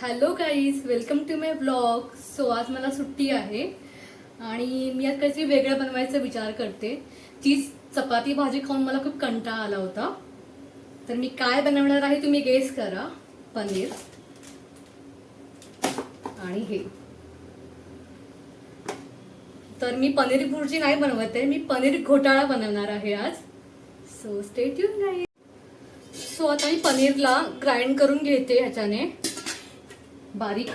Hello guys, welcome to my blog. So आज मला सुट्टी आहे आणि मी आज काहीतरी वेगळं बनवायचा विचार करते. चीज चपाती भाजी खाऊन मला खूप कंटाळा आला होता. तर मी काय बनवणार आहे तुम्ही गेस करा. पनीर आणि हे. तर मी पनीर भुर्जी नाही बनवत आहे, मी पनीर घोटाळा बनवणार आहे आज. So stay tune guys. So आता मी पनीरला ग्राइंड करून घेते ह्याच्याने बारीक.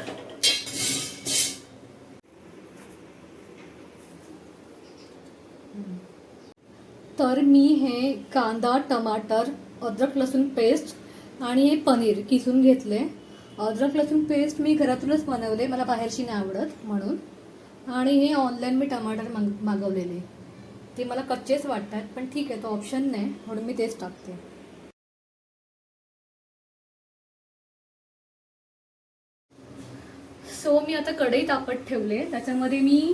तर मी हे कांदा, टमाटर, अद्रक लसूण पेस्ट आणि हे पनीर किसून घेतले. अद्रक लसूण पेस्ट मी घरातूनच बनवले, मला बाहेरची नाही आवडत म्हणून. आणि हे ऑनलाईन मी टमाटर मागवलेले, ते मला कच्चेच वाटतात, पण ठीक आहे, तो ऑप्शन नाही म्हणून मी तेच टाकते. सो मी आता कढई तापत ठेवले, त्याच्यामध्ये मी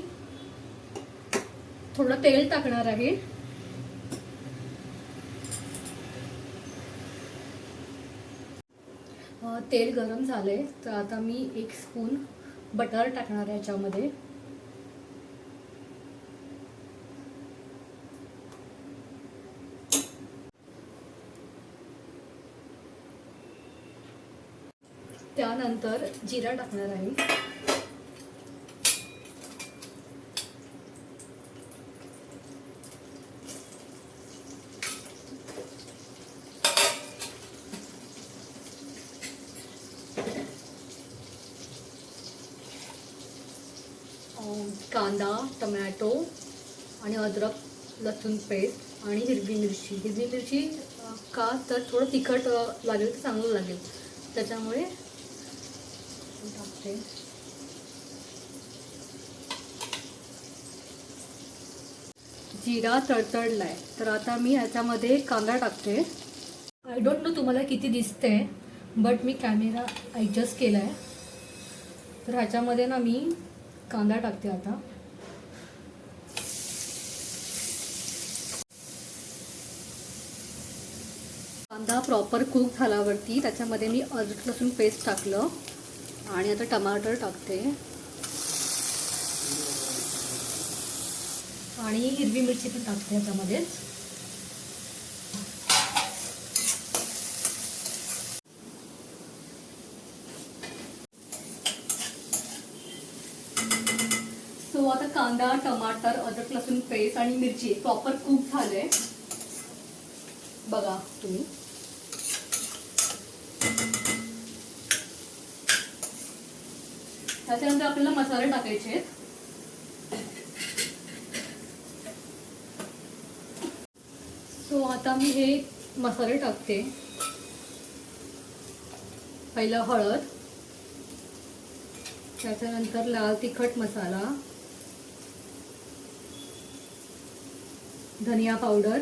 थोडं तेल टाकणार आहे. तेल गरम झाले तर आता मी 1 स्पून बटर टाकणार आहे याच्यामध्ये. त्यानंतर जिरा टाकणार आहे. कांदा, टमॅटो आणि अद्रक लसूण पेस्ट आणि हिरवी मिरची का तर थोडं तिखट लागेल तर चांगलं लागेल, त्याच्यामुळे टाकते. जिरा तडतडलाय तर आता मी ह्याच्यामध्ये कांदा टाकते. आय डोंट नो तुम्हाला किती दिसते, बट मी कॅमेरा ॲडजस्ट केला आहे. तर ह्याच्यामध्ये ना मी कांदा टाकते आता. कांदा प्रॉपर कुक झाल्यावरती त्याच्यामध्ये मी अद्रक लसूण पेस्ट टाकलं आणि आता टमाटर टाकते आणि हिरवी मिरची पण टाकते याच्यामध्येच. सो आता कांदा, टमाटर, अद्रक लसूण पेस्ट आणि मिरची प्रॉपर कुक झाले बघा तुम्ही. त्याच्यानंतर आपल्याला मसाले टाकायचे आहेत. सो आता मी हे मसाले टाकते. पहिला हळद, त्याच्यानंतर लाल तिखट मसाला, धनिया पावडर,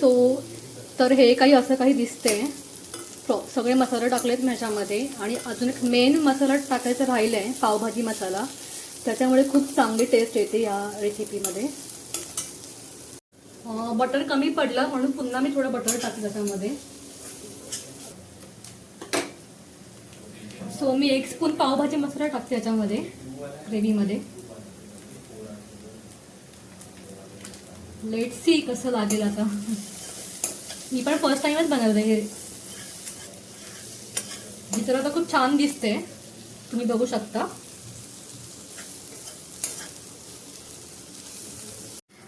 सो तर हे काही असं काही दिसते. सगळे मसाले टाकलेत मी ह्याच्यामध्ये आणि अजून एक मेन मसाला टाकायचा राहिला आहे, पावभाजी मसाला. त्याच्यामुळे खूप चांगली टेस्ट येते या रेसिपीमध्ये. बटर कमी पडलं म्हणून पुन्हा मी थोडं बटर टाकलं त्याच्यामध्ये. सो मी 1 स्पून पावभाजी मसाला टाकते याच्यामध्ये ग्रेव्हीमध्ये. लेट्स सी कसं लागेल आता. मी पण फर्स्ट टाइमच बनवलं हे. ही तर आता खूप छान दिसते, तुम्ही बघू शकता.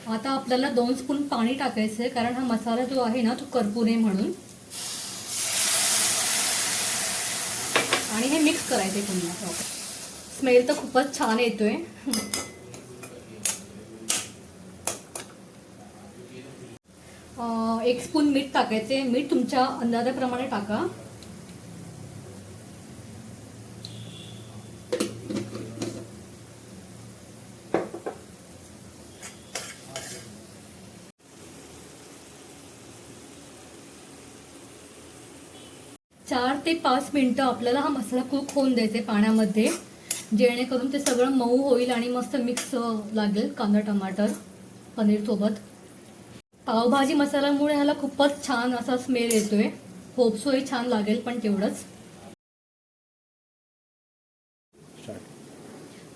आता आपल्याला 2 स्पून पाणी टाकायचं आहे, कारण हा मसाला जो आहे ना तो करपू नये म्हणून. आणि हे मिक्स करायचे पुन्हा. स्मेल तर खूपच छान येतोय. 1 स्पून मीठ टाकायचे. मीठ तुमच्या अंदाजाप्रमाणे टाका. चार ते 5 मिनिटं आपल्याला हा मसाला कुक होऊन द्यायचा पाण्यामध्ये. जेणेकरून ते सगळं मऊ होईल आणि मस्त मिक्स लागेल कांदा टमाटर पनीर सोबत. पावभाजी मसाल्यामुळे ह्याला खूपच छान असा स्मेल येतोय. होपसोही छान लागेल, पण तेवढंच.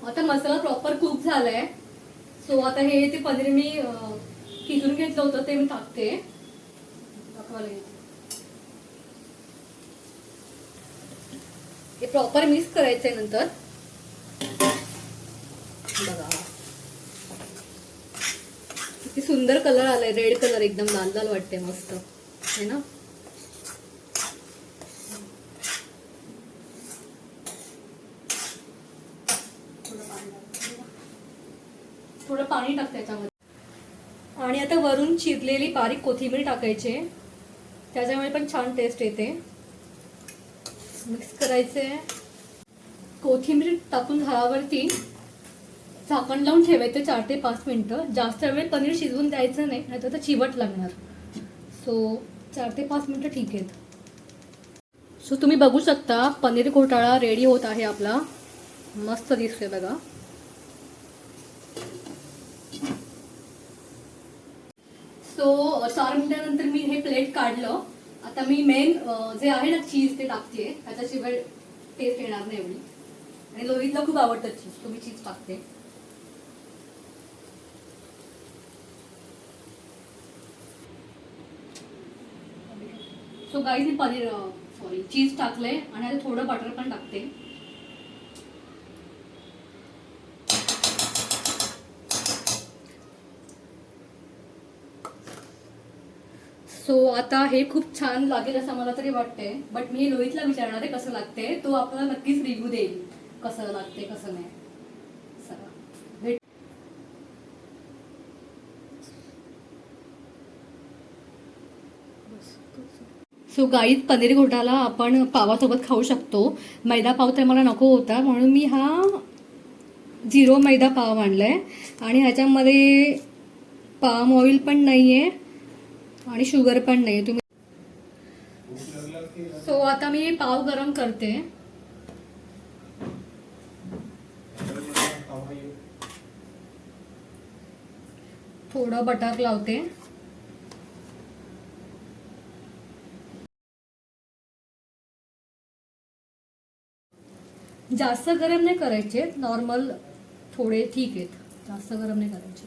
आता मसाला प्रॉपर कुक झालाय. सो आता हे ते पनीर मी किसून घेतलं होतं ते मी टाकते. हे प्रॉपर मिक्स करायचंय नंतर. बघा किती सुंदर कलर आलाय, रेड कलर एकदम लाल लाल वाटते, मस्त है ना. थोडं पाणी टाक त्याच्यामध्ये. आणि आता वरून चिरलेली बारीक कोथिंबीर टाकायची, त्याच्यामुळे पण छान टेस्ट येते. मिक्स करायचे. कोथिंबीर टाकून झाल्यावरती झाकण लावून ठेवायचं 4 ते 5 मिनिटं. जास्त वेळ पनीर शिजवून द्यायचं नाही, नाहीतर तर चिवट लागणार. सो 4 ते 5 मिनिटं ठीक आहेत. सो तुम्ही बघू शकता पनीर घोटाळा रेडी होत आहे आपला. मस्त दिसतोय बघा. सो 4 मिनिटानंतर मी हे प्लेट काढलं. आता मी मेन जे आहे ना चीज ते टाकते, त्याच्याशिवाय टेस्ट येणार नाही एवढी. आणि लोहितला खूप आवडतं चीज, तो मी चीज टाकते. सो गाईज मी पनीर चीज टाकले आणि आता थोडं बटर पण टाकते. सो आता हे खूप छान लागेल असं मला तरी वाटतंय. बट मी लोहितला विचारणार आहे कसं लागते. तो आपल्याला नक्कीच रिव्ह्यू देईल कसं लागते कसं नाही. सो गाईत पनीर घोटाला आपण पावासोबत खाऊ शकतो. मैदा पाव तर मला नको होता, म्हणून मी हा 0 मैदा पाव आणलाय. आणि ह्याच्यामध्ये पाम ऑइल पण नाहीये आणि शुगर पण नाही. तुम्ही सो आता मी पाव गरम करते. थोडं बटर लावते. जास्त गरम नाही करायचे, नॉर्मल थोडे ठीक आहेत. जास्त गरम नाही करायचे.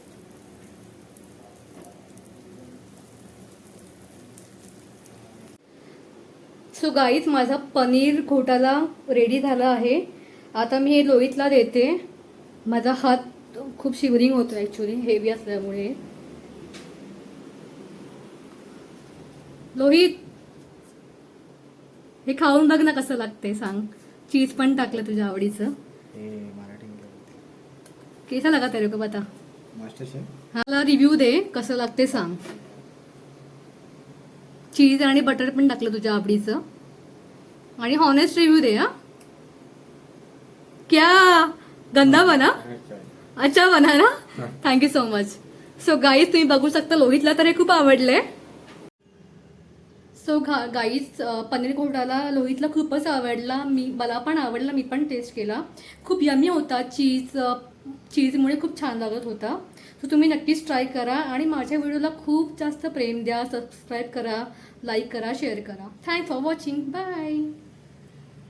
सो गाईज माझा पनीर घोटाला रेडी झाला आहे. आता मी हे लोहितला देते. माझा हात खूप शिवरिंग होतो ॲक्च्युली हेवी असल्यामुळे. लोहित हे खाऊन बघ ना कसं लागते सांग. चीज पण टाकलं तुझ्या आवडीचं. कैसा लगा तेरे को बता. हाला रिव्ह्यू दे कसं लागते सांग. चीज आणि बटर पण टाकलं तुझ्या आवडीचं. आणि हॉनेस्ट रिव्ह्यू दे. हा क्या गंदा बना, अच्छा बना ना. Thank you so much. So guys तुम्ही बघू शकता लोहितला तर हे खूप आवडलंय. सो गाईज पनीर घोटाला लोहितला खूपच आवडला. मला पण आवडला, मी पण टेस्ट केला. खूप यमी होता. चीजमुळे खूप छान लागत होता. सो तुम्ही नक्कीच ट्राय करा आणि माझ्या व्हिडिओला खूप जास्त प्रेम द्या. सबस्क्राईब करा, लाईक करा, शेअर करा. Thanks for watching. बाय.